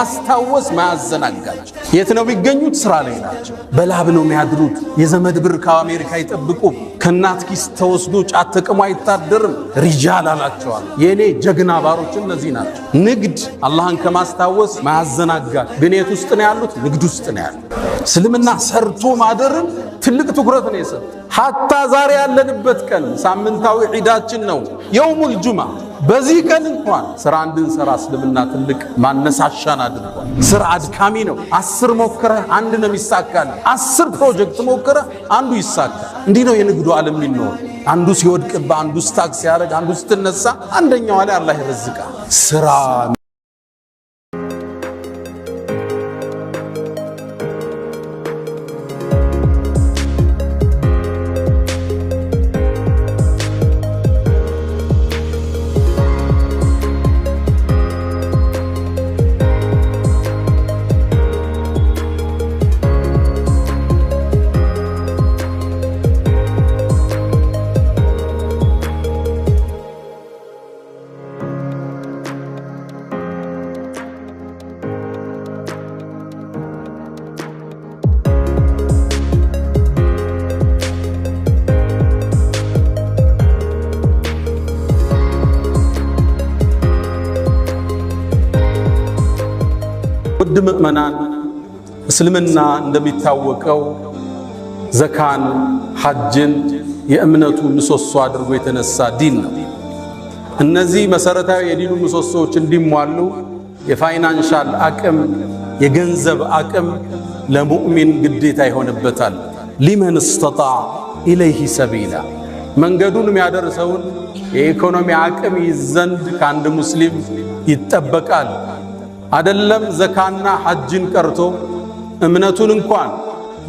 አስታወስ ማያዘናጋች የት ነው የሚገኙት? ስራ ላይ ናቸው። በላብ ነው የሚያድሩት። የዘመድ ብር ከአሜሪካ ይጠብቁ። ከናት ኪስ ተወስዶ ጫት ተቅሞ አይታደርም። ሪጃል አላቸዋል። የኔ ጀግና ባሮች እነዚህ ናቸው። ንግድ አላህን ከማስታወስ ማያዘናጋች ግን የት ውስጥ ነው ያሉት? ንግድ ውስጥ ነው ያሉት። እስልምና ሰርቶ ማደርን ትልቅ ትኩረት ነው የሰጠው። ሐታ ዛሬ ያለንበት ቀን ሳምንታዊ ዒዳችን ነው የውሙል ጁማ። በዚህ ቀን እንኳን ስራ እንድንሰራ እስልምና ትልቅ ማነሳሻን አድርጓል። ስራ አድካሚ ነው። 10 ሞክረህ አንድ ነው የሚሳካል። 10 ፕሮጀክት ሞክረህ አንዱ ይሳካል። እንዲህ ነው የንግዱ ዓለም የሚኖር። አንዱ ሲወድቅብህ፣ አንዱ ስታክ ሲያደርግ፣ አንዱ ስትነሳ፣ አንደኛው ላይ አላህ ይረዝቃል። ስራ ውድ ምእመናን፣ እስልምና እንደሚታወቀው ዘካን፣ ሐጅን የእምነቱ ምሰሶ አድርጎ የተነሳ ዲን ነው። እነዚህ መሰረታዊ የዲኑ ምሰሶዎች እንዲሟሉ የፋይናንሻል አቅም፣ የገንዘብ አቅም ለሙእሚን ግዴታ ይሆንበታል። ሊመን استطاع ኢለይሂ ሰቢላ መንገዱን የሚያደርሰውን የኢኮኖሚ አቅም ይዘንድ ከአንድ ሙስሊም ይጠበቃል። አይደለም ዘካና ሐጅን ቀርቶ እምነቱን እንኳን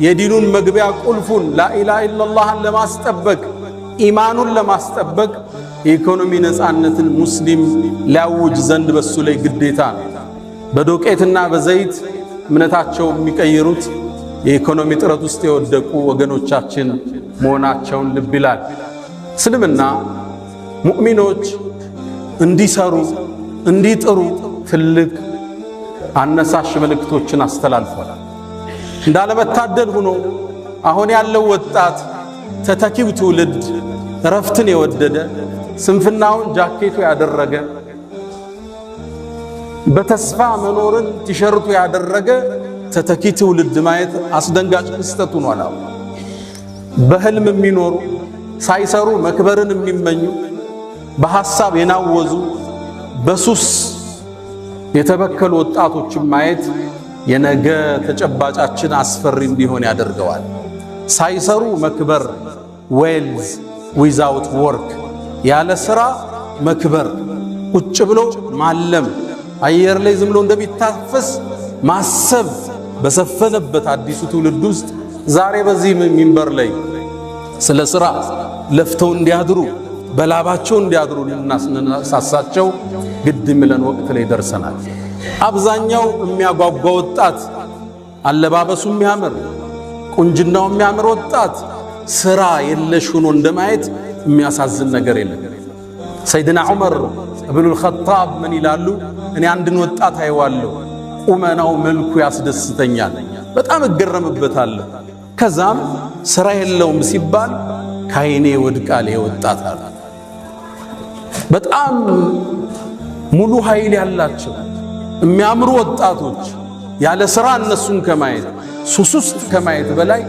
የዲኑን መግቢያ ቁልፉን ላኢላሃ ኢላላህን ለማስጠበቅ ኢማኑን ለማስጠበቅ የኢኮኖሚ ነፃነትን ሙስሊም ሊያውጅ ዘንድ በሱ ላይ ግዴታ ነው። በዶቄትና በዘይት እምነታቸው የሚቀይሩት የኢኮኖሚ ጥረት ውስጥ የወደቁ ወገኖቻችን መሆናቸውን ልብ ይላል። እስልምና ሙእሚኖች እንዲሰሩ እንዲጥሩ ትልቅ አነሳሽ መልእክቶችን አስተላልፏል። እንዳለመታደል ሆኖ አሁን ያለው ወጣት ተተኪው ትውልድ ረፍትን የወደደ ስንፍናውን ጃኬቱ ያደረገ በተስፋ መኖርን ቲሸርቱ ያደረገ ተተኪ ትውልድ ማየት አስደንጋጭ ክስተት ሆኗል። በህልም የሚኖሩ ሳይሰሩ መክበርን የሚመኙ በሐሳብ የናወዙ በሱስ የተበከሉ ወጣቶችን ማየት የነገ ተጨባጫችን አስፈሪ እንዲሆን ያደርገዋል። ሳይሰሩ መክበር፣ ዌልዝ ዊዛውት ወርክ፣ ያለ ስራ መክበር፣ ቁጭ ብሎ ማለም፣ አየር ላይ ዝም ብሎ እንደሚታፈስ ማሰብ በሰፈነበት አዲሱ ትውልድ ውስጥ ዛሬ በዚህ ሚንበር ላይ ስለ ስራ ለፍተው እንዲያድሩ በላባቸው እንዲያድሩ ልናሳሳቸው ግድ የሚለን ወቅት ላይ ደርሰናል። አብዛኛው የሚያጓጓ ወጣት፣ አለባበሱ የሚያምር፣ ቁንጅናው የሚያምር ወጣት ስራ የለሽ ሆኖ እንደማየት የሚያሳዝን ነገር የለም። ሰይድና ዑመር ኢብኑል ኸጣብ ምን ይላሉ? እኔ አንድን ወጣት አይዋለሁ፣ ቁመናው መልኩ ያስደስተኛል፣ በጣም እገረምበታለሁ። ከዛም ስራ የለውም ሲባል ካይኔ ወድቃል ወጣት አለ። በጣም ሙሉ ኃይል ያላቸው የሚያምሩ ወጣቶች ያለ ስራ እነሱን ከማየት ሱስ ውስጥ ከማየት በላይ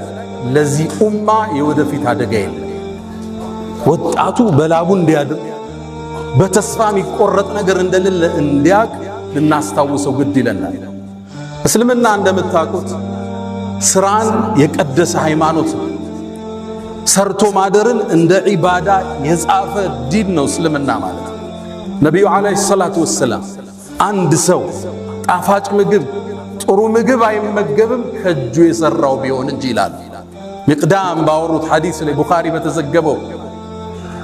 ለዚህ ኡማ የወደፊት አደጋ የለም። ወጣቱ በላቡ እንዲያድር በተስፋ የሚቆረጥ ነገር እንደሌለ እንዲያቅ ልናስታውሰው ግድ ይለናል። እስልምና እንደምታውቁት ስራን የቀደሰ ሃይማኖት ነው። ሰርቶ ማደርን እንደ ዒባዳ የጻፈ ዲን ነው እስልምና ማለት። ነቢዩ ዓለይሂ ሰላቱ ወሰላም አንድ ሰው ጣፋጭ ምግብ፣ ጥሩ ምግብ አይመገብም ከእጁ የሰራው ቢሆን እንጂ ይላል። ሚቅዳም ባወሩት ሐዲስ ላይ ቡኻሪ በተዘገበው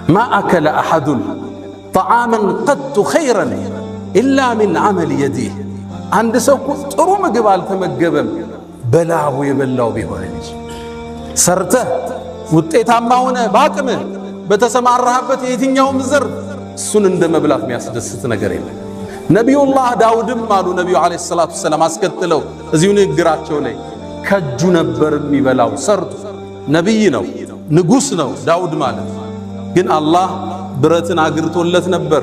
ማ አከለ አሐዱን ጠዓመን ቀጡ ኸይረን ኢላ ሚን ዐመል የዲህ፣ አንድ ሰው ጥሩ ምግብ አልተመገበም በላቡ የበላው ቢሆን እንጂ። ሰርተህ ውጤታማ ሆነ በአቅምህ በተሰማራህበት የትኛውም ዘርፍ እሱን እንደ መብላት የሚያስደስት ነገር የለም። ነቢዩላህ ዳውድም አሉ ነቢዩ ዓለይሂ ሰላቱ ወሰላም አስከትለው እዚሁ ንግግራቸው ላይ ከእጁ ነበር የሚበላው ሰርቶ። ነቢይ ነው፣ ንጉሥ ነው ዳውድ ማለት። ግን አላህ ብረትን አግርቶለት ነበር።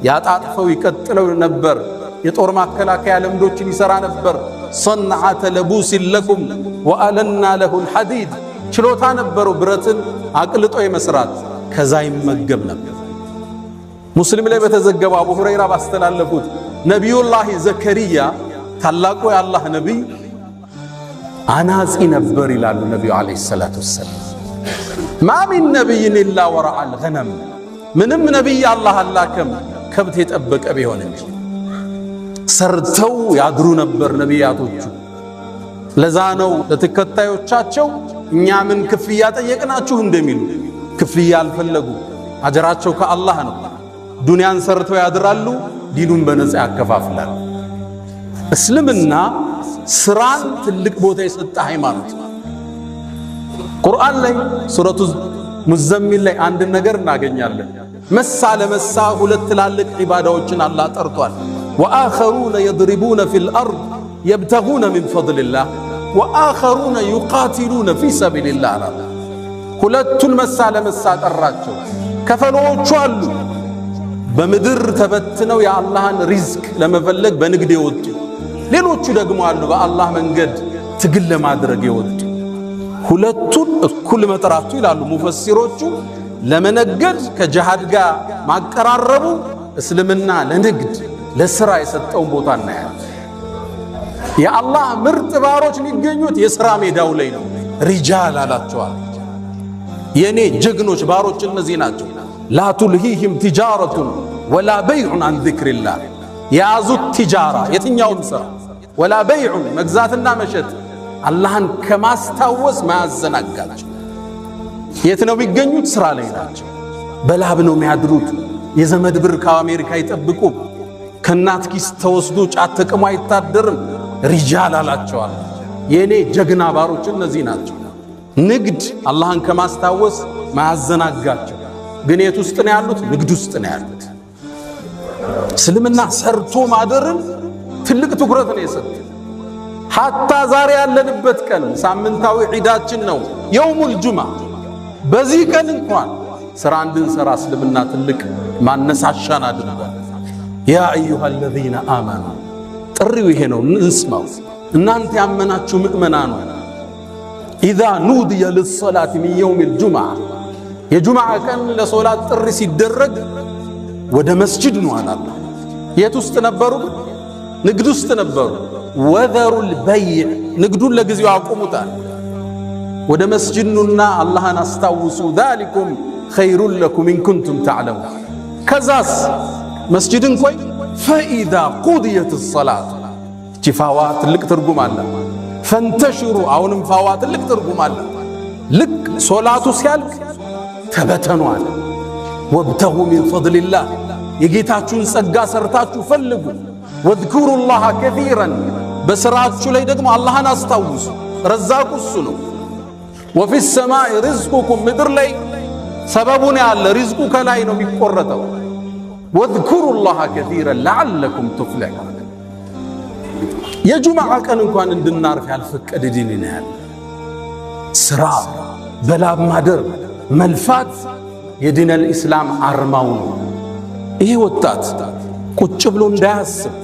ያጣጥፈው ይቀጥለው ነበር። የጦር ማከላከያ ልምዶችን ይሰራ ነበር። ሰንዓተ ለቡሲን ለኩም ወአለና ለሁል ሐዲድ ችሎታ ነበረው ብረትን አቅልጦ የመስራት። ከዛ ይመገብ ነበር። ሙስሊም ላይ በተዘገበው አቡ ሁረይራ ባስተላለፉት ነቢዩላህ ዘከሪያ ታላቁ የአላህ ነቢይ አናጺ ነበር ይላሉ ነቢዩ ዓለይሂ ሰላቱ ወሰላም። ማ ሚን ነቢይን ኢላ ወረዐል ገነም፣ ምንም ነቢይ አላህ አላከም ከብት የጠበቀ ቢሆን እንጂ። ሰርተው ያድሩ ነበር ነቢያቶቹ። ለዛ ነው ለተከታዮቻቸው እኛ ምን ክፍያ ጠየቅናችሁ እንደሚሉ። ክፍያ አልፈለጉ፣ አጀራቸው ከአላህ ነው። ዱንያን ሰርተው ያድራሉ፣ ዲኑን በነፃ ያከፋፍላሉ። እስልምና ስራን ትልቅ ቦታ የሰጠ ሃይማኖት። ቁርአን ላይ ሱረቱ ሙዘሚል ላይ አንድ ነገር እናገኛለን። መሳ ለመሳ ሁለት ትላልቅ ዒባዳዎችን አላህ ጠርቷል። ወአኸሩነ የድሪቡነ ፊል አርድ የብተጉነ ሚን ፈድሊላህ ወአኸሩነ ዩቃቲሉነ ፊ ሰቢልላህ አለ። ሁለቱን መሳ ለመሳ ጠራቸው። ከፈሎቹ አሉ በምድር ተበትነው የአላህን ሪዝቅ ለመፈለግ በንግድ የወጡ፣ ሌሎቹ ደግሞ አሉ በአላህ መንገድ ትግል ለማድረግ የወጡ። ሁለቱን እኩል መጥራቱ ይላሉ ሙፈሲሮቹ ለመነገድ ከጅሃድ ጋር ማቀራረቡ እስልምና ለንግድ ለስራ የሰጠውን ቦታ እናያለን። የአላህ ምርጥ ባሮች የሚገኙት የሥራ ሜዳው ላይ ነው። ሪጃል አላቸዋል። የኔ ጀግኖች ባሮች እነዚህ ናቸው። ላ ቱልሂህም ቲጃረቱን ወላ በይዑን አን ዚክሪላህ፣ የያዙት ቲጃራ የትኛውም ሥራ ወላ በይዑን መግዛትና መሸጥ አላህን ከማስታወስ ማያዘናጋቸው። የት ነው የሚገኙት? ሥራ ላይ ናቸው። በላብ ነው የሚያድሩት። የዘመድ ብር ከአሜሪካ አይጠብቁ። ከእናት ኪስ ተወስዶ ጫት ተቅሞ አይታደርም። ሪጃል አላቸዋል። የኔ ጀግና ባሮች እነዚህ ናቸው። ንግድ አላህን ከማስታወስ ማያዘናጋቸው። ግን የት ውስጥ ነው ያሉት? ንግድ ውስጥ ነው ያሉት። እስልምና ሰርቶ ማደርን ትልቅ ትኩረት ነው የሰጠው። ሐታ ዛሬ ያለንበት ቀን ሳምንታዊ ዒዳችን ነው የውሙል ጁምዓ። በዚህ ቀን እንኳን ሥራ እንድንሰራ እስልምና ትልቅ ማነሳሻን አድርጓል። ያ አዩሃ አለዚነ አመኑ፣ ጥሪው ይሄ ነው፣ እንስማው። እናንተ ያመናችሁ ምእመናኑ ኢዛ ኑድየ ሊሰላት ሚን የውሚል ጁምዓ፣ የጁምዓ ቀን ለሶላት ጥሪ ሲደረግ ወደ መስጂድ ነው አላላ። የት ውስጥ ነበሩ? ንግድ ውስጥ ነበሩ። ወዘሩል በይዕ፣ ንግዱን ለጊዜው አቁሙታል። ወደ መስጂድ ኑና አላህን አስታውሱ። ዛሊኩም ኸይሩን ለኩም ኢን ኩንቱም ተዕለሙን። ከዛስ መስጂድን ቆይ ፈኢዛ ቁድየት ሰላት፣ እቺ ፋዋ ትልቅ ትርጉም አለ። ፈንተሽሩ፣ አሁንም ፋዋ ትልቅ ትርጉም አለ። ልክ ሶላቱ ሲያልቅ ተበተኑ አለ። ወብተጉ ሚን ፈድሊላህ፣ የጌታችሁን ጸጋ ሰርታችሁ ፈልጉ። ወዝኩሩላህ ከሲረን፣ በሥራችሁ ላይ ደግሞ አላህን አስታውሱ። ረዛቁ እሱ ነው። ወፊ ሰማይ ሪዝቁኩም፣ ምድር ላይ ሰበቡን ያለ ሪዝቁ ከላይ ነው የሚቆረጠው። ወዝኩሩላህ ከሲረን ለዓለኩም ቱፍሊሑን። የጁምዓ ቀን እንኳን እንድናርፍ ያልፈቀደ ዲን ነው ያለ። ሥራ በላብ ማደር መልፋት የዲነል ኢስላም አርማው ነው። ይሄ ወጣት ቁጭ ብሎ እንዳያስብ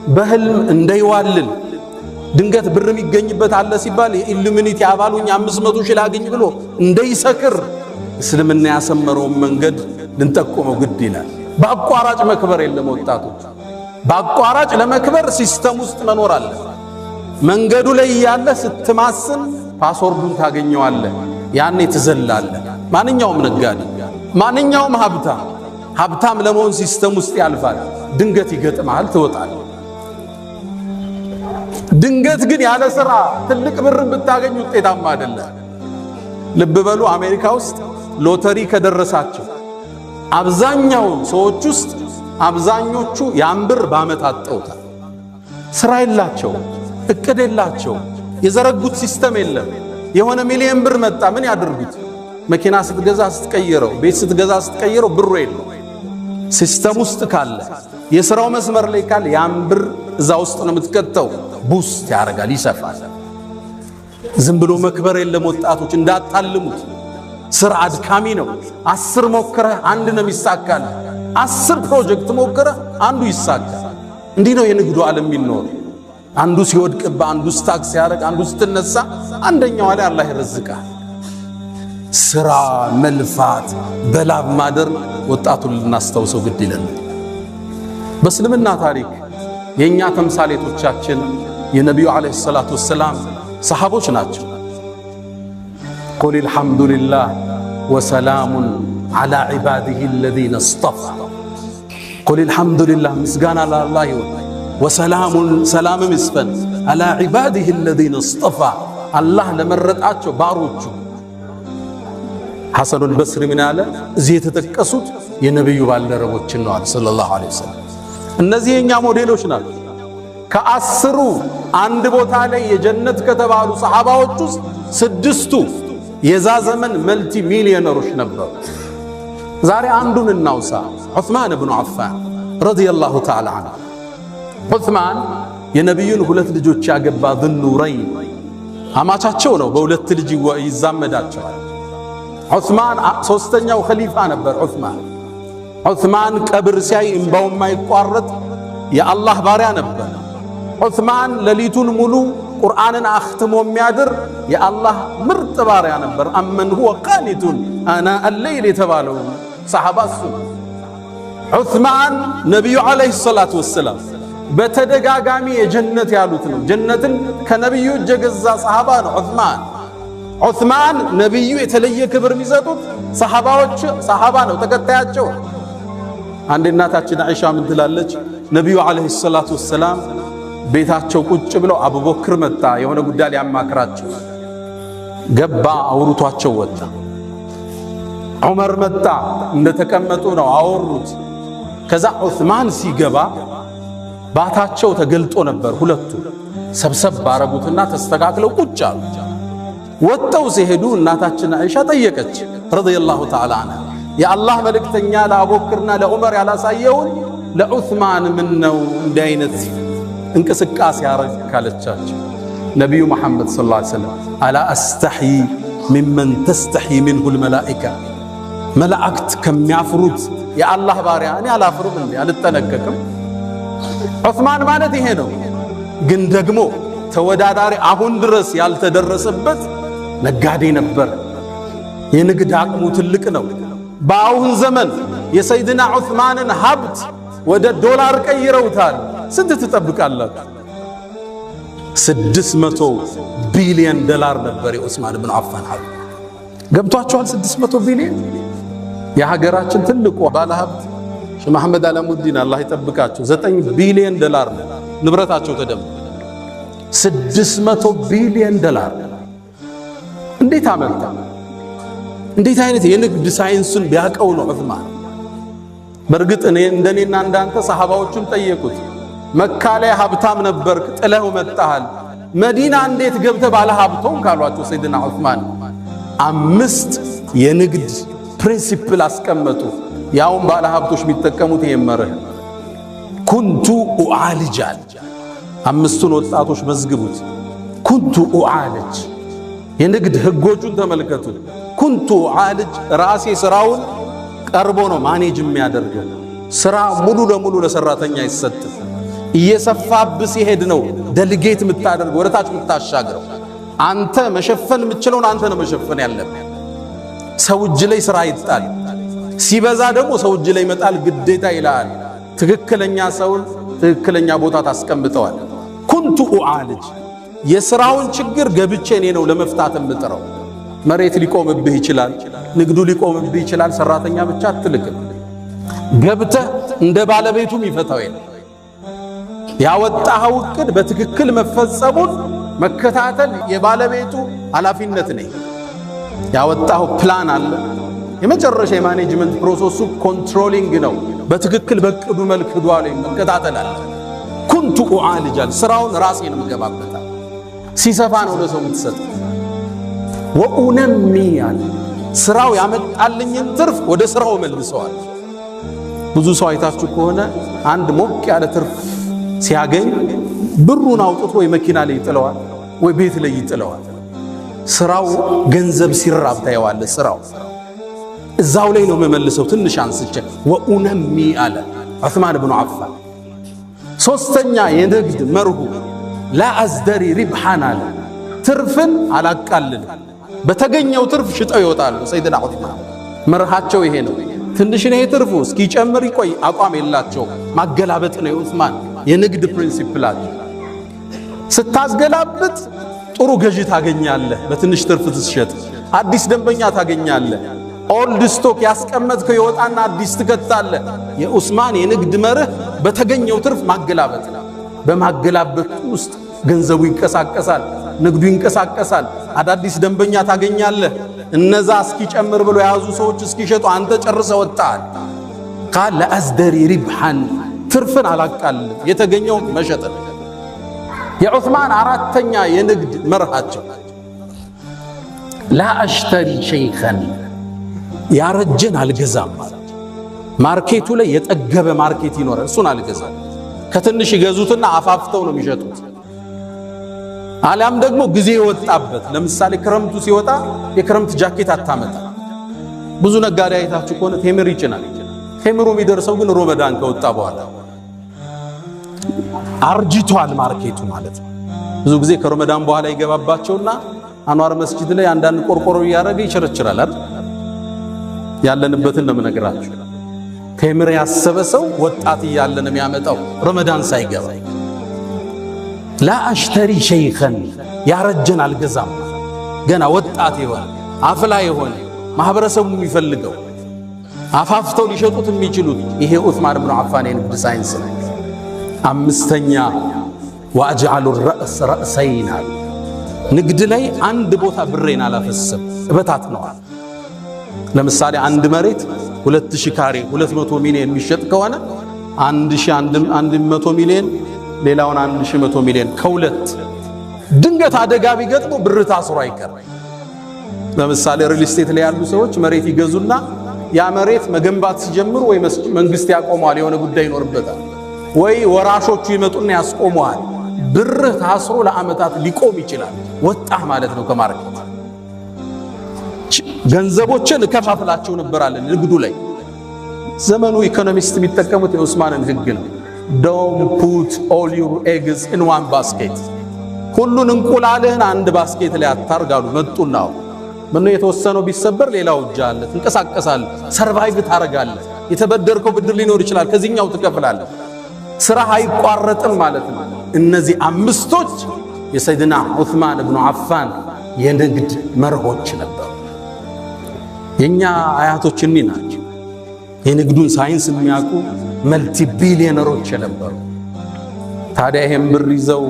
በህልም እንዳይዋልል ድንገት ብር የሚገኝበት አለ ሲባል የኢሉሚኒቲ አባሉኝ 500 ሺህ ላገኝ ብሎ እንዳይሰክር እስልምና ያሰመረውን መንገድ ልንጠቆመው ግድ ይላል። በአቋራጭ መክበር የለም። ወጣቶች በአቋራጭ ለመክበር ሲስተም ውስጥ መኖር አለ። መንገዱ ላይ ያለ ስትማስን ፓስወርዱን ታገኘዋለህ። ያኔ ትዘላለህ። ማንኛውም ነጋዴ፣ ማንኛውም ሀብታም ለመሆን ሲስተም ውስጥ ያልፋል። ድንገት ይገጥማል፣ ትወጣለህ። ድንገት ግን ያለ ሥራ ትልቅ ብር ብታገኝ ውጤታማ አይደለም። ልብ በሉ፣ አሜሪካ ውስጥ ሎተሪ ከደረሳቸው አብዛኛው ሰዎች ውስጥ አብዛኞቹ ያን ብር በዓመት አጠውታል። ሥራ የላቸው፣ እቅድ የላቸው፣ የዘረጉት ሲስተም የለም። የሆነ ሚሊዮን ብር መጣ፣ ምን ያድርጉት? መኪና ስትገዛ ስትቀይረው፣ ቤት ስትገዛ ስትቀይረው ብሩ የለም። ሲስተም ውስጥ ካለ የሥራው መስመር ላይ ካለ ያን ብር እዛ ውስጥ ነው የምትከተው። ቡስት ያደርጋል፣ ይሰፋል። ዝም ብሎ መክበር የለም። ወጣቶች እንዳታልሙት። ስራ አድካሚ ነው። 10 ሞክረህ አንድ ነው የሚሳካል። 10 ፕሮጀክት ሞክረህ አንዱ ይሳካል። እንዲህ ነው የንግዱ ዓለም የሚኖር። አንዱ ሲወድቅባ፣ አንዱ ስታክ ሲያደርግ፣ አንዱ ስትነሳ፣ አንደኛው ላይ አላህ ይረዝቃል። ስራ መልፋት በላብ ማደር ወጣቱን ልናስተውሰው ግድ ይለናል። በእስልምና ታሪክ የኛ ተምሳሌቶቻችን የነቢዩ አለይሂ ሰላቱ ወሰላም ሰሃቦች ናቸው። ቁል አልሐምዱሊላህ ወሰላሙን ዐላ ዒባዲሂ አለዚነ እስጠፋ። ቁል አልሐምዱሊላህ ምስጋና ለአላህ ይሁን፣ ወሰላሙን ሰላምም ይስፈን ዐላ ዒባዲሂ አለዚነ እስጠፋ አላህ ለመረጣቸው ባሮቹ። ሐሰኑል በስሪ ምን አለ? እዚህ የተጠቀሱት የነብዩ ባልደረቦችን ነው ሰለላሁ ዐለይሂ ወሰለም። እነዚህ የኛ ሞዴሎች ናቸው። ከ10 አንድ ቦታ ላይ የጀነት ከተባሉ ሰሃባዎች ውስጥ 6ቱ የዛ ዘመን መልቲ ሚሊዮነሮች ነበሩ። ዛሬ አንዱን እናውሳ። ዑስማን ኢብኑ አፋን ረዲየላሁ ተዓላ ዐንሁ። ዑስማን የነብዩን 2 ልጆች ያገባ ዙኑረይን አማቻቸው ነው። በ2 ልጅ ይዛመዳቸዋል። ዑስማን 3ኛው ኸሊፋ ነበር። ዑስማን ቀብር ሲያይ እንባው የማይቋረጥ የአላህ ባሪያ ነበር። ዑስማን ሌሊቱን ሙሉ ቁርአንን አኽትሞ የሚያድር የአላህ ምርጥ ባሪያ ነበር። አመን ሁወ ቃኒቱን አና አለይል የተባለው ሰሃባ እሱ። ዑስማን ነቢዩ ዓለይሂ ሰላቱ ወሰላም በተደጋጋሚ የጀነት ያሉት ነው። ጀነትን ከነቢዩ እጅ የገዛ ሰሃባ ነው ዑስማን። ነቢዩ የተለየ ክብር የሚሰጡት ሰሃባ ነው፣ ተከታያቸው። አንድ እናታችን አይሻ ምን ትላለች? ነቢዩ ዓለይሂ ሰላቱ ወሰላም ቤታቸው ቁጭ ብለው አቡበክር መጣ፣ የሆነ ጉዳይ ሊያማክራቸው ገባ፣ አውርቷቸው ወጣ። ዑመር መጣ፣ እንደተቀመጡ ነው አወሩት። ከዛ ዑስማን ሲገባ ባታቸው ተገልጦ ነበር። ሁለቱ ሰብሰብ ባረጉትና ተስተካክለው ቁጭ አሉ። ወጣው ሲሄዱ እናታችን አይሻ ጠየቀች ረዲየላሁ ተዓላ ዐንሃ፣ የአላህ መልእክተኛ ለአቡበክርና ለዑመር ያላሳየውን ለዑስማን ምን ነው እንዲህ አይነት እንቅስቃሴ ያረግ ካለቻቸው፣ ነቢዩ መሐመድ ሰለላሁ ዐለይሂ ወሰለም አላ አስተሕይ ሚመን ተስተሕይ ሚንሁል መላኢካ፣ መላእክት ከሚያፍሩት የአላህ ባሪያ እኔ አላፍርም እንዴ? አልጠነቀቅም? ዑስማን ማለት ይሄ ነው። ግን ደግሞ ተወዳዳሪ አሁን ድረስ ያልተደረሰበት ነጋዴ ነበር። የንግድ አቅሙ ትልቅ ነው። በአሁን ዘመን የሰይድና ዑስማንን ሀብት ወደ ዶላር ቀይረውታል። ስንት ትጠብቃላችሁ? 600 ቢሊዮን ዶላር ነበር የዑስማን ኢብኑ አፋን ሀብት። ገብቷቸዋል? 600 ቢሊዮን። የሀገራችን ትልቁ ባለሀብት ሼህ መሐመድ አለሙዲን አላህ ይጠብቃቸው 9 ቢሊዮን ዶላር ነው ንብረታቸው ተደምሮ 600 ቢሊዮን ዶላር። እንዴት አመጣ? እንዴት አይነት የንግድ ሳይንሱን ቢያቀው ነው ዑስማን። በእርግጥ እንደኔና እንዳንተ ሰሃባዎቹን ጠየቁት፣ መካ ላይ ሀብታም ነበርክ ጥለው መጣሃል፣ መዲና እንዴት ገብተህ ባለ ሀብቶን ካሏቸው ሰይድና ዑስማን 5 የንግድ ፕሪንሲፕል አስቀመጡ። ያውም ባለ ሀብቶች የሚጠቀሙት የመረህ ኩንቱ ኡዓልጃል 5ቱን ወጣቶች መዝግቡት። ኩንቱ ኡዓልጅ የንግድ ህጎቹን ተመልከቱ። ኩንቱ ኡዓልጅ ራሴ ስራውን ቀርቦ ነው ማኔጅ የሚያደርገው። ስራ ሙሉ ለሙሉ ለሰራተኛ አይሰጥም። እየሰፋብ ሲሄድ ነው ደልጌት የምታደርገው፣ ወደታች የምታሻግረው። አንተ መሸፈን የምትችለውን አንተ ነው መሸፈን ያለብህ። ሰው እጅ ላይ ስራ ይጣል፣ ሲበዛ ደግሞ ሰው እጅ ላይ መጣል ግዴታ ይላል። ትክክለኛ ሰውን ትክክለኛ ቦታ ታስቀምጠዋል። ኩንቱ ኡዓልጅ የስራውን ችግር ገብቼ እኔ ነው ለመፍታት የምጥረው። መሬት ሊቆምብህ ይችላል፣ ንግዱ ሊቆምብህ ይችላል። ሰራተኛ ብቻ አትልክም። ገብተህ እንደ ባለቤቱም ይፈታው የለም። ያወጣኸው እቅድ በትክክል መፈጸሙን መከታተል የባለቤቱ ኃላፊነት ነው። ያወጣኸው ፕላን አለ። የመጨረሻ የማኔጅመንት ፕሮሰሱ ኮንትሮሊንግ ነው። በትክክል በቅዱ መልክ ሄዷል መከታተል አለ። ኩንቱ ኡዓልጃል ስራውን ራሴን መገባበታል። ሲሰፋ ነው ለሰው የምትሰጥ። ወኡነሚያል ስራው ያመጣልኝን ትርፍ ወደ ስራው መልሰዋል። ብዙ ሰው አይታችሁ ከሆነ አንድ ሞቅ ያለ ትርፍ ሲያገኝ ብሩን አውጥቶ ወይ መኪና ላይ ይጥለዋል ወይ ቤት ላይ ይጥለዋል። ስራው ገንዘብ ሲራብ ታየዋለ። ስራው እዛው ላይ ነው መመልሰው። ትንሽ አንስቼ ወኡነሚ አለ ዑስማን ብኑ አፋን። ሶስተኛ የንግድ መርሁ ላ አዝደሪ ሪብሓን አለ፣ ትርፍን አላቃልልም። በተገኘው ትርፍ ሽጠው ይወጣሉ። ሰይድና ዑስማን መርሃቸው ይሄ ነው። ትንሽ ነው ትርፉ እስኪጨምር ይቆይ አቋም የላቸው። ማገላበጥ ነው የዑስማን የንግድ ፕሪንሲፕላቸው። ስታስገላብጥ ጥሩ ገዢ ታገኛለህ፣ በትንሽ ትርፍ ትሸጥ፣ አዲስ ደንበኛ ታገኛለህ። ኦልድ ስቶክ ያስቀመጥከው ይወጣና አዲስ ትከታለህ። የዑስማን የንግድ መርህ በተገኘው ትርፍ ማገላበጥ ነው። በማገላበጥ ውስጥ ገንዘቡ ይንቀሳቀሳል፣ ንግዱ ይንቀሳቀሳል፣ አዳዲስ ደንበኛ ታገኛለህ። እነዛ እስኪጨምር ብሎ የያዙ ሰዎች እስኪሸጡ አንተ ጨርሰ ወጣል። ቃል ለአዝደሪ ሪብሓን ትርፍን አላቃልም፣ የተገኘው መሸጥ ነው። የዑስማን አራተኛ የንግድ መርሃቸው ላ አሽተሪ ሸይኸን ያረጀን አልገዛም። ማርኬቱ ላይ የጠገበ ማርኬት ይኖራል፣ እሱን አልገዛም። ከትንሽ ይገዙትና አፋፍተው ነው የሚሸጡት። አሊያም ደግሞ ጊዜ የወጣበት ለምሳሌ ክረምቱ ሲወጣ የክረምት ጃኬት አታመጣ። ብዙ ነጋዴ አይታችሁ ከሆነ ቴምር ይጭናል። ቴምሩ የሚደርሰው ግን ሮመዳን ከወጣ በኋላ አርጅቷል ማርኬቱ ማለት ነው። ብዙ ጊዜ ከሮመዳን በኋላ ይገባባቸውና አንዋር መስጂድ ላይ አንዳንድ ቆርቆሮ እያደረገ ይቸረችራል አይደል? ያለንበትን ነው የምነግራችሁ። ቴምር ያሰበ ሰው ወጣት እያለ ነው የሚያመጣው ረመዳን ሳይገባ። ላ አሽተሪ ሸይኸን ያረጀን አልገዛም። ገና ወጣት የሆነ አፍላ የሆነ ማህበረሰቡ የሚፈልገው አፋፍተው ሊሸጡት የሚችሉት ይሄ ዑስማን ብኑ አፋን የንግድ ሳይንስ ነው። አምስተኛ ወአጅዐሉ ረእስ ረእሰይን፣ ንግድ ላይ አንድ ቦታ ብሬን አላፈሰም እበታት ነው። ለምሳሌ አንድ መሬት 2000 ካሬ 200 ሚሊዮን የሚሸጥ ከሆነ 1100 ሚሊዮን ሌላውን 1100 ሚሊዮን ከሁለት ድንገት አደጋ ቢገጥሞ ብር ታስሮ አይቀር። ለምሳሌ ሪል ስቴት ላይ ያሉ ሰዎች መሬት ይገዙና ያ መሬት መገንባት ሲጀምሩ ወይ መንግስት ያቆመዋል፣ የሆነ ጉዳይ ይኖርበታል፣ ወይ ወራሾቹ ይመጡና ያስቆመዋል። ብር ታስሮ ለዓመታት ሊቆም ይችላል። ወጣህ ማለት ነው ከማርኬት። ገንዘቦችን እከፋፍላቸው ነበራለን ንግዱ ላይ። ዘመኑ ኢኮኖሚስት የሚጠቀሙት የዑስማንን ህግ ነው። ዶንት ፑት ኦል ዩር ኤግስ ኢን ዋን ባስኬት፣ ሁሉን እንቁላልህን አንድ ባስኬት ላይ አታርጋሉ። መጡና ምነው የተወሰነው ቢሰበር ሌላው እጅ አለ፣ ትንቀሳቀሳለህ፣ ሰርቫይቭ ታረጋለህ። የተበደርከው ብድር ሊኖር ይችላል፣ ከዚህኛው ትከፍላለህ። ስራ አይቋረጥም ማለት ነው። እነዚህ አምስቶች የሰይድና ዑስማን ብኑ አፋን የንግድ መርሆች ነበሩ። የኛ አያቶች እኒ ናቸው። የንግዱን ሳይንስ የሚያውቁ መልቲ ቢሊዮነሮች ነበሩ። ታዲያ ይሄን ብር ይዘው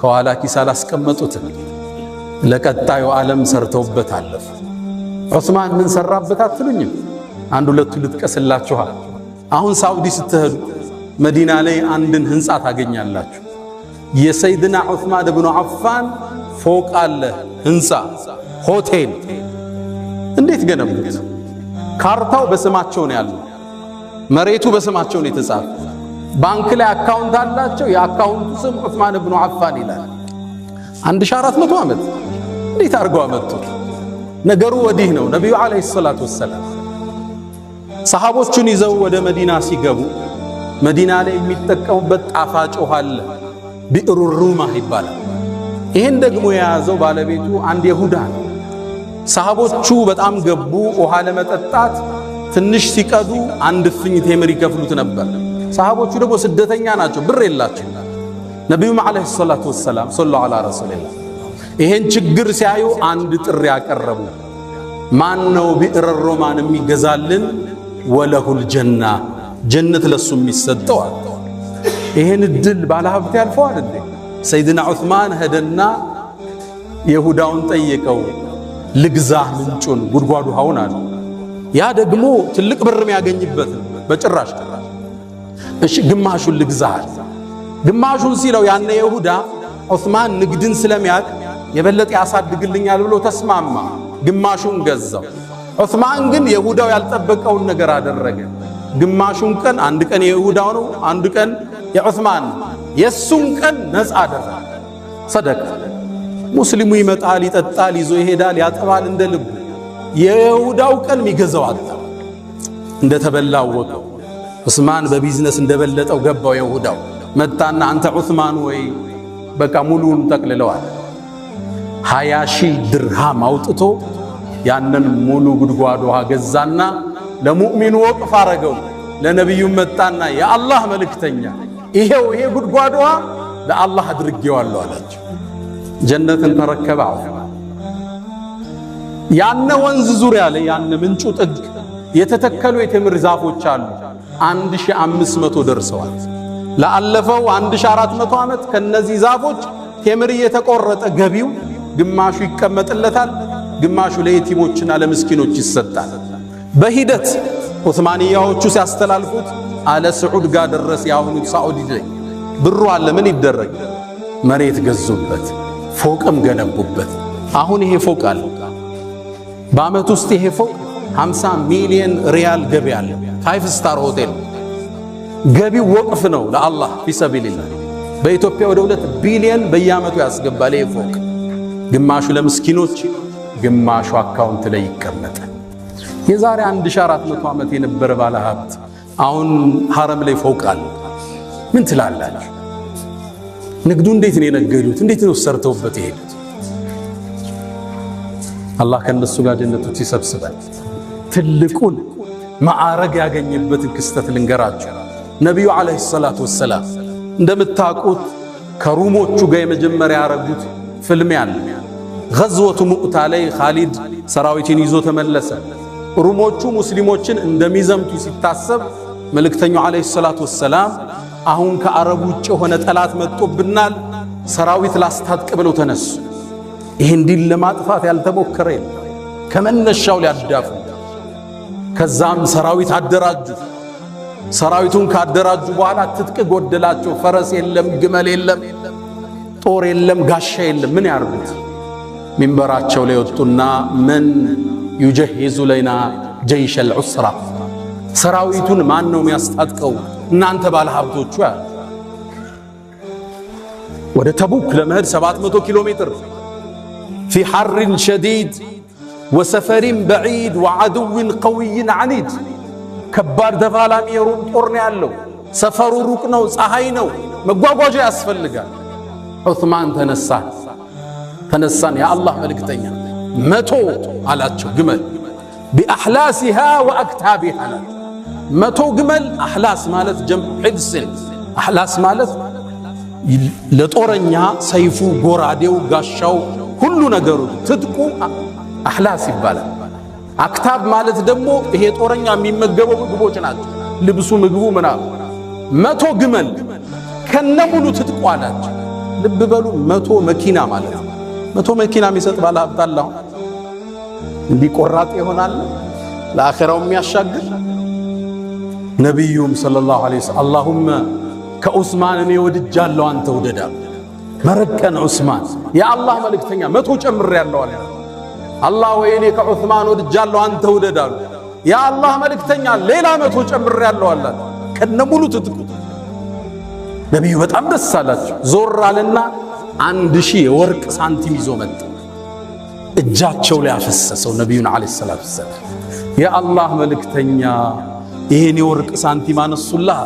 ከኋላ ኪስ አላስቀመጡትም፣ ለቀጣዩ ዓለም ሰርተውበት አለፉ። ዑስማን ምን ሰራበት አትሉኝም? አንድ ሁለቱ ልጥቀስላችኋል። አሁን ሳውዲ ስትሄዱ መዲና ላይ አንድን ህንፃ ታገኛላችሁ። የሰይድና ዑስማን ብኑ አፋን ፎቅ አለ፣ ህንፃ፣ ሆቴል። እንዴት ገነቡት? ካርታው በስማቸው ነው ያለው፣ መሬቱ በስማቸው ነው የተጻፈ። ባንክ ላይ አካውንት አላቸው፣ የአካውንቱ ስም ዑስማን ብኑ አፋን ይላል። 1400 ዓመት እንዴት አድርገው አመጡት? ነገሩ ወዲህ ነው። ነቢዩ ዓለይሂ ሰላቱ ወሰላም ሰሃቦቹን ይዘው ወደ መዲና ሲገቡ መዲና ላይ የሚጠቀሙበት ጣፋጭ ውሃ አለ፣ ቢዕሩ ሩማህ ይባላል። ይህን ደግሞ የያዘው ባለቤቱ አንድ ይሁዳ ነው። ሰሃቦቹ በጣም ገቡ። ውሃ ለመጠጣት ትንሽ ሲቀዱ አንድ እፍኝ ቴምር ይከፍሉት ነበር። ሰሃቦቹ ደግሞ ስደተኛ ናቸው፣ ብር የላቸው። ነቢዩም ዓለይሂ ሰላቱ ወሰላም ሰለላሁ ዐላ ረሱሊላህ ይሄን ችግር ሲያዩ አንድ ጥሪ ያቀረቡ። ማን ነው ቢዕር ሩማን የሚገዛልን? ወለሁል ጀና፣ ጀነት ለሱ የሚሰጠው አለ። ይሄን እድል ባለሀብት ያልፈዋል እንዴ? ሰይድና ዑስማን ሄደና ይሁዳውን ጠየቀው፣ ልግዛህ ምንጩን ጉድጓዱ ውሃውን አለ። ያ ደግሞ ትልቅ ብር የሚያገኝበት በጭራሽ። እሺ ግማሹን ልግዛህ፣ ግማሹን ሲለው ያነ ይሁዳ ዑስማን ንግድን ስለሚያውቅ የበለጠ ያሳድግልኛል ብሎ ተስማማ። ግማሹን ገዛው። ዑስማን ግን ይሁዳው ያልጠበቀውን ነገር አደረገ። ግማሹን ቀን አንድ ቀን የይሁዳው ነው፣ አንድ ቀን የዑስማን የሱን ቀን ነፃ አደረገ። ሰደቀ። ሙስሊሙ ይመጣል፣ ይጠጣል፣ ይዞ ይሄዳል፣ ያጠባል እንደ ልቡ። የይሁዳው ቀን የሚገዛው አጣ። እንደተበላው ወቀው። ዑስማን በቢዝነስ እንደበለጠው ገባው። የይሁዳው መጣና አንተ ዑስማን ወይ በቃ ሙሉን ጠቅልለዋል። 20,000 ድርሃም አውጥቶ ያንን ሙሉ ጉድጓድ ውሃ ገዛና ለሙእሚኑ ወቅፍ አረገው። ለነብዩ መጣና የአላህ መልእክተኛ ይሄው ይሄ ጉድጓድ ውሃ ለአላህ አድርጌዋለሁ አላቸው። ጀነትን ተረከበ። ያነ ወንዝ ዙሪያ ላይ ያነ ምንጩ ጥግ የተተከሉ የተምር ዛፎች አሉ። 1500 ደርሰዋል። ለአለፈው 1400 ዓመት ከነዚህ ዛፎች ቴምር እየተቆረጠ ገቢው ግማሹ ይቀመጥለታል፣ ግማሹ ለየቲሞችና ለምስኪኖች ይሰጣል። በሂደት ዑስማንያዎቹ ሲያስተላልፉት አለ ስዑድ ጋር ደረስ። ያሁኑ ሳዑዲ ላይ ብሩ አለ። ምን ይደረግ? መሬት ገዙበት፣ ፎቅም ገነቡበት። አሁን ይሄ ፎቅ አለ። በአመት ውስጥ ይሄ ፎቅ 50 ሚሊዮን ሪያል ገቢ አለ። 5 ስታር ሆቴል ገቢው ወቅፍ ነው ለአላህ ፊሰቢልላህ። በኢትዮጵያ ወደ 2 ቢሊዮን በየአመቱ ያስገባል ይሄ ፎቅ። ግማሹ ለምስኪኖች፣ ግማሹ አካውንት ላይ ይቀመጣል። የዛሬ 1400 ዓመት የነበረ ባለ ሀብት አሁን ሐረም ላይ ፎቅ አለ። ምን ትላላችሁ? ንግዱ እንዴት ነው የነገዱት? እንዴት ነው ሰርተውበት የሄዱት? አላህ ከነሱ ጋር ጀነቶች ይሰብስባል። ትልቁን ማዕረግ ያገኘበትን ክስተት ልንገራችሁ። ነቢዩ ዓለይሂ ሰላቱ ወሰላም እንደምታውቁት ከሩሞቹ ጋር የመጀመሪያ ያረጉት ፍልሚያ አለ። ገዝወቱ ሙዕታ ላይ ኻሊድ ሰራዊትን ይዞ ተመለሰ። ሩሞቹ ሙስሊሞችን እንደሚዘምቱ ሲታሰብ መልእክተኛው ዓለይሂ ሰላቱ ወሰላም አሁን ከአረብ ውጭ የሆነ ጠላት መጥቶብናል፣ ሰራዊት ላስታጥቅ ብለው ተነሱ። ይህን ዲን ለማጥፋት ያልተሞከረ የለም። ከመነሻው ሊያዳፉ። ከዛም ሰራዊት አደራጁ። ሰራዊቱን ካደራጁ በኋላ ትጥቅ ጎደላቸው። ፈረስ የለም፣ ግመል የለም፣ ጦር የለም፣ ጋሻ የለም። ምን ያርጉት? ሚንበራቸው ላይ ወጡና ምን ዩጀሂዙ ለና ጀይሽ አልዑስራ፣ ሰራዊቱን ማን ነው የሚያስታጥቀው? እናንተ ባለ ሀብቶቹ ያሉ። ወደ ተቡክ ለመሄድ 700 ኪሎ ሜትር ፊ ሐርን ሸዲድ ወሰፈሪን በዒድ ወዐድውን ቀዊይን ዐኒድ፣ ከባድ ተፋላሚ የሩም ጦር ነው ያለው። ሰፈሩ ሩቅ ነው፣ ፀሐይ ነው፣ መጓጓዣ ያስፈልጋል። ዑስማን ተነሳን የአላህ መልእክተኛ 100 አላቸው ግመል ቢአሕላሲሃ ወአክታቢሃ አላቸው። 100 ግመል። አሕላስ ማለት ጀምዕ ሕድስን። አሕላስ ማለት ለጦረኛ ሰይፉ፣ ጎራዴው፣ ጋሻው፣ ሁሉ ነገሩ ትጥቁ አሕላስ ይባላል። አክታብ ማለት ደግሞ ይሄ ጦረኛ የሚመገበው ምግቦች ናቸው። ልብሱ፣ ምግቡ ምናምን። 100 ግመል ከነሙሉ ትጥቁ አላቸው። ልብ በሉ 100 መኪና ማለት ነው። 100 መኪና የሚሰጥ ባለ ሀብት አለ። እንዲህ ቆራጥ ይሆናል ለአኺራው የሚያሻግር። ነቢዩም ሰለላሁ ዐለይሂ ወሰለም አላሁመ ከዑስማን እኔ ወድጃለሁ አንተ ውደዳል። መረቀን ዑስማን የአላህ መልእክተኛ 100 ጨምሬያለሁ አለ። አላህ ወይ እኔ ከዑስማን ወድጃለሁ አንተ ውደዳል። የአላህ መልእክተኛ ሌላ 100 ጨምሬያለሁ አለ። ከነሙሉ ትጥቁ። ነቢዩ በጣም ደስ አላቸው። ዞር አለና 1000 የወርቅ ሳንቲም ይዞ መጣ። እጃቸው ላይ አፈሰሰው። ነቢዩን ዓለይሂ ሰላቱ ወሰላም የአላህ መልእክተኛ ይሄን የወርቅ ሳንቲም አነሱላህ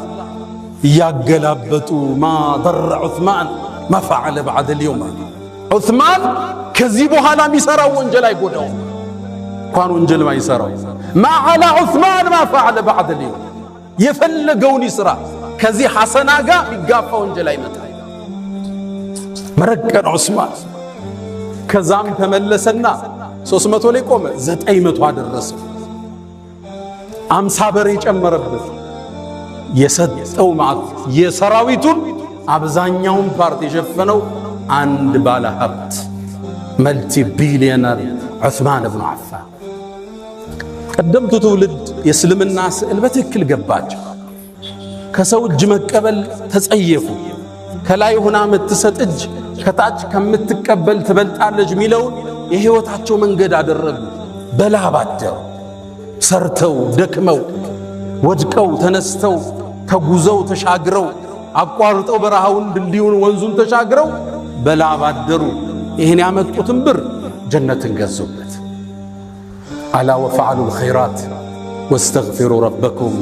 እያገላበጡ ማ ضر ዑስማን ማ ፈዐለ በዐደ اليوم። ዑስማን ከዚህ በኋላ የሚሰራው ወንጀል አይጎዳው። እንኳን ወንጀል ማይሰራው ማ ዐላ ዑስማን ማ ፈዐለ በዐደ اليوم። የፈለገውን ይስራ፣ ከዚህ ሐሰና ጋር የሚጋፋ ወንጀል አይመጣ። መረቀን ዑስማን። ከዛም ተመለሰና 300 ላይ ቆመ፣ 900 አደረሰ። 50 በሬ ጨመረበት። የሰጠው ማለት የሰራዊቱን አብዛኛውን ፓርት የሸፈነው አንድ ባለ ሀብት መልቲ ቢሊዮነር ዑስማን ብኑ ዓፋን። ቀደምቱ ትውልድ የእስልምና ስዕል በትክክል ገባቸው። ከሰው እጅ መቀበል ተጸየፉ። ከላይ ሆና የምትሰጥ እጅ ከታች ከምትቀበል ትበልጣለች ሚለውን የህይወታቸው መንገድ አደረጉ። በላብ አደሩ፣ ሰርተው ደክመው ወድቀው ተነስተው ተጉዘው ተሻግረው አቋርጠው በረሃውን ድልድዩን ወንዙን ተሻግረው በላብ አደሩ። ይህን ያመጡትን ብር ጀነትን ገዙበት። አላ ወፈዓሉ ልኸይራት ወስተግፊሩ ረበኩም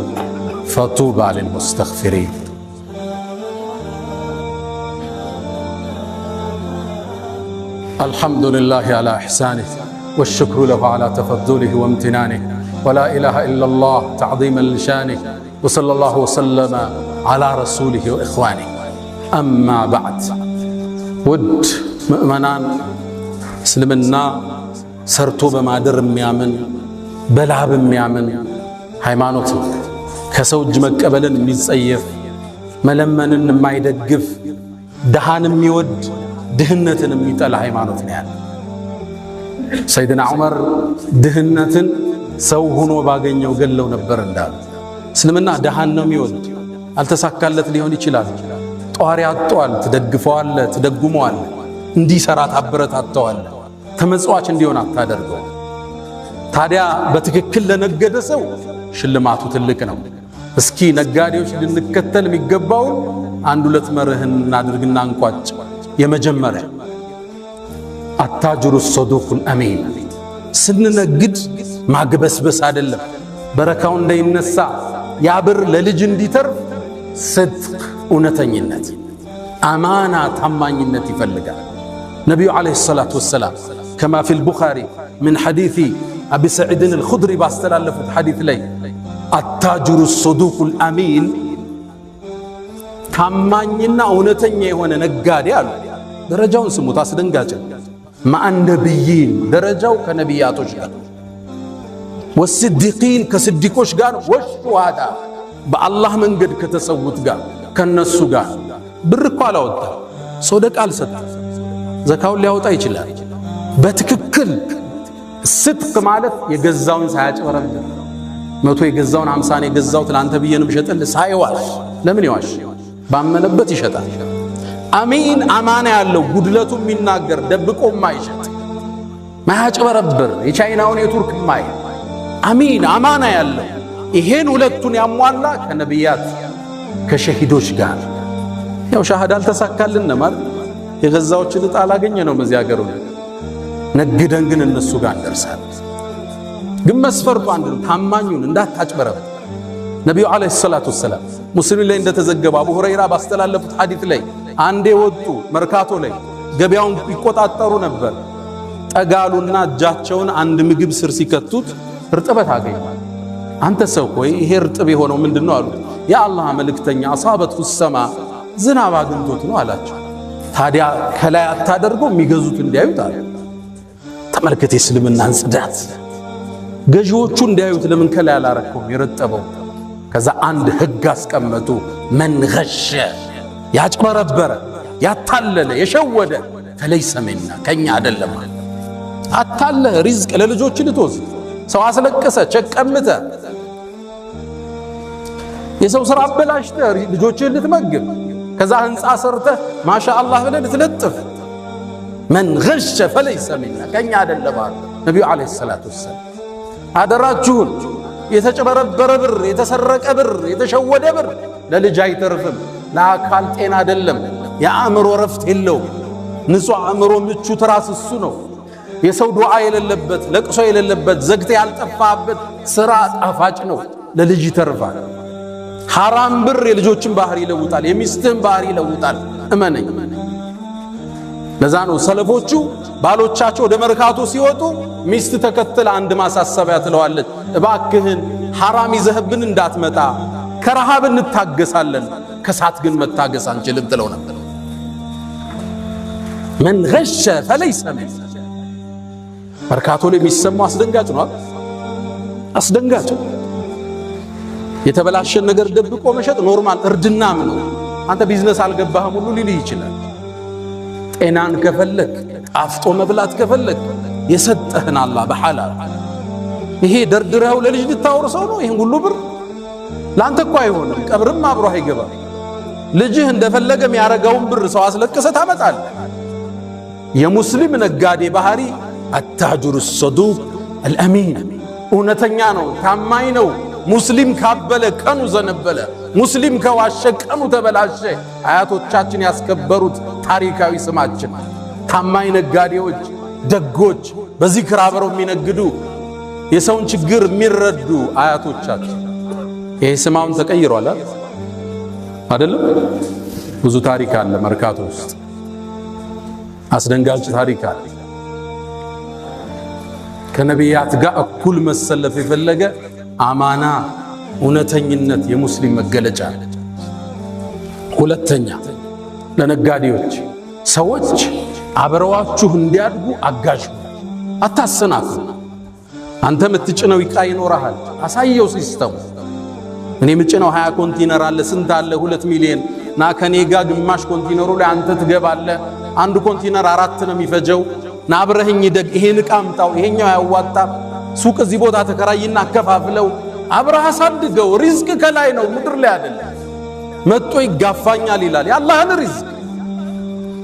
ፈጡባ ልልሙስተግፊሪን። الحمد لله على إحسانه والشكر له على تفضله وامتنانه ولا إله إلا الله تعظيما لشانه وصلى الله وسلم على رسوله وإخوانه. أما بعد، ود مؤمنان اسلمنا سرتو بمادر ميامن بلعب ميامن ሃይማኖት ከሰው እጅ መቀበልን የሚጸየፍ መለመንን የማይደግፍ ደሃን የሚወድ ድህነትን የሚጠላ ሃይማኖት ነው ያለው። ሰይድና ዑመር ድህነትን ሰው ሆኖ ባገኘው ገለው ነበር እንዳሉ። እስልምና ደሃን ነው የሚወድ። አልተሳካለት ሊሆን ይችላል። ጧሪ አጥቷል፣ ትደግፈዋለ፣ ትደጉመዋለ፣ እንዲሰራ ታበረታተዋለ፣ ተመጽዋች እንዲሆን አታደርገው። ታዲያ በትክክል ለነገደ ሰው ሽልማቱ ትልቅ ነው። እስኪ ነጋዴዎች ልንከተል የሚገባው አንድ ሁለት መርህን እናድርግና እንቋጭ። የመጀመሪያ አታጅሩ ሰዱቁል አሚን። ስንነግድ ማግበስበስ አይደለም፣ በረካው እንዳይነሳ ያብር ለልጅ እንዲተርፍ صدق እውነተኝነት፣ አማና ታማኝነት ይፈልጋል። ነብዩ አለይሂ ሰላቱ ወሰላም كما في البخاري من حديث أبي سعيد الخدري باستلالفت حديث لي التاجر الصدوق الأمين ታማኝና እውነተኛ የሆነ ነጋዴ አሉ። ደረጃውን ስሙት፣ አስደንጋጭ مع النبيين ደረጃው ከነቢያቶች ጋር والصديقين ከስዲቆች ጋር والشهداء በአላህ መንገድ ከተሰውት ጋር ከነሱ ጋር። ብር እኮ አላወጣ፣ ሶደቃ አልሰጠ፣ ዘካውን ሊያወጣ ይችላል። በትክክል صدق ማለት የገዛውን ሳያጭበረብር፣ 100 የገዛውን 50 የገዛው ትላንተ ብየንም ሸጠል ሳይዋሽ። ለምን ይዋሽ? ባመነበት ይሸጣል። አሚን አማና ያለው ጉድለቱ የሚናገር ደብቆ ማይሸጥ ማያጭበረብር፣ የቻይናውን የቱርክ ማይ አሚን አማና ያለው። ይሄን ሁለቱን ያሟላ ከነቢያት ከሸሂዶች ጋር። ያው ሻሃዳ አልተሳካልን ማለት የገዛዎችን ዕጣ አላገኘ ነው በዚህ ሀገር ነግደን ግን እነሱ ጋር እንደርሳለን። ግን መስፈርቱ አንድ ነው፣ ታማኙን እንዳታጭበረብር። ነብዩ አለይሂ ሰላቱ ወሰላም ሙስሊም ላይ እንደተዘገበ አቡ ሁረይራ ባስተላለፉት ሐዲስ ላይ አንዴ ወጡ መርካቶ ላይ ገበያውን ይቆጣጠሩ ነበር። ጠጋሉና እጃቸውን አንድ ምግብ ስር ሲከቱት እርጥበት አገኙ። አንተ ሰው ሆይ ይሄ እርጥብ የሆነው ምንድነው አሉት። የአላህ መልእክተኛ አሳበቱ ሰማ ዝናብ አግኝቶት ነው አላቸው። ታዲያ ከላይ አታደርገው የሚገዙት እንዲያዩት አለ። ተመልከተ እስልምናን ጽዳት፣ ገዢዎቹ እንዲያዩት ለምን ከላይ አላረከውም የረጠበው? ከዛ አንድ ህግ አስቀመጡ። መን ገሸ ያጭበረበረ ያታለለ የሸወደ ፈለይሰ ሚና ከኛ አይደለም። አታለ ሪዝቅ ለልጆች ልትወስድ ሰው አስለቀሰ ቸቀምተ የሰው ስራ አበላሽተ ልጆችን ልትመግብ ከዛ ህንፃ ሰርተ ማሻአላህ ብለህ ልትለጥፍ መን ገሸ ፈለይሰ ሚና ከኛ አይደለም አሉ ነብዩ አለይሂ ሰላቱ ወሰላም። አደራችሁን የተጨበረበረ ብር፣ የተሰረቀ ብር፣ የተሸወደ ብር ለልጅ አይተርፍም። ለአካል ጤና አይደለም፣ የአእምሮ ረፍት የለውም። ንጹህ አእምሮ ምቹ ትራስ እሱ ነው። የሰው ዱዓ የሌለበት ለቅሶ የሌለበት ዘግተ ያልጠፋበት ስራ ጣፋጭ ነው፣ ለልጅ ይተርፋል። ሐራም ብር የልጆችን ባህሪ ይለውጣል፣ የሚስትህን ባህሪ ይለውጣል። እመነኝ። ለዛ ነው ሰለፎቹ ባሎቻቸው ወደ መርካቶ ሲወጡ ሚስት ተከተለ አንድ ማሳሰቢያ ትለዋለች፣ እባክህን ሐራም ይዘህብን እንዳትመጣ፣ ከረሃብ እንታገሳለን፣ ከሳት ግን መታገስ አንችልም ትለው ነበር። መን ገሸ ፈለይሰ ሚና። መርካቶ ላይ የሚሰማው አስደንጋጭ ነው። አስደንጋጭ የተበላሸን ነገር ደብቆ መሸጥ ኖርማል እርድናም ነው። አንተ ቢዝነስ አልገባህም ሁሉ ሊልህ ይችላል። ጤናን ከፈለክ ጣፍጦ መብላት ከፈለክ የሰጠህን አላህ በሐላል ይሄ ደርድረው ለልጅ ልታወርሰው ነው። ይሄን ሁሉ ብር ላንተ እኮ አይሆንም፣ ቀብርም አብሮ አይገባም። ልጅህ እንደፈለገ የሚያረጋውን ብር ሰው አስለቅሰ ታመጣለህ። የሙስሊም ነጋዴ ባህሪ አታጅሩ ሰዱቅ አልአሚን፣ እውነተኛ ነው፣ ታማኝ ነው፣ ሙስሊም ካበለ ቀኑ ዘነበለ፣ ሙስሊም ከዋሸ ቀኑ ተበላሸ። አያቶቻችን ያስከበሩት ታሪካዊ ስማችን ታማኝ ነጋዴዎች፣ ደጎች፣ በዚክር አብረው የሚነግዱ የሰውን ችግር የሚረዱ አያቶቻችን። ይሄ ስማውን ተቀይሯል አይደለም? ብዙ ታሪክ አለ መርካቶ ውስጥ፣ አስደንጋጭ ታሪክ አለ። ከነቢያት ጋር እኩል መሰለፍ የፈለገ አማና እውነተኝነት የሙስሊም መገለጫ። ሁለተኛ ለነጋዴዎች ሰዎች አብረዋችሁ እንዲያድጉ አጋዥ አታሰናክሉ። አንተ የምትጭነው ዕቃ ይኖርሃል፣ አሳየው ሲስተሙ። እኔ የምጭነው 20 ኮንቲነር አለ፣ ስንት አለ? 2 ሚሊዮን ና ከኔ ጋር ግማሽ ኮንቲነሩ ላይ አንተ ትገባለህ። አንዱ ኮንቲነር 4 ነው የሚፈጀው። ና አብረህኝ ደግ፣ ይሄን ዕቃ አምጣው፣ ይሄኛው ያዋጣ፣ ሱቅ እዚህ ቦታ ተከራይና አከፋፍለው፣ አብረህ አሳድገው። ሪዝቅ ከላይ ነው ምድር ላይ አይደለም። መጥቶ ይጋፋኛል ይላል። የአላህን ሪዝቅ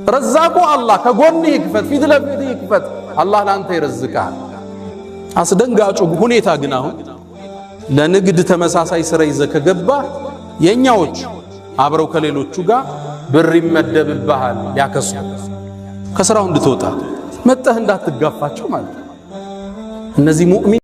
ረዛቁ አላህ ከጎንህ ይክፈት፣ ፊት ለፊት ይክፈት። አላህ ላንተ ይረዝቃል። አስደንጋጩ ሁኔታ ግን አሁን ለንግድ ተመሳሳይ ስራ ይዘህ ከገባህ የኛዎች አብረው ከሌሎቹ ጋር ብር ይመደብብሃል፣ ያከሱ ከስራው እንድትወጣ መጣህ እንዳትጋፋቸው ማለት ነው። እነዚህ ሙእሚን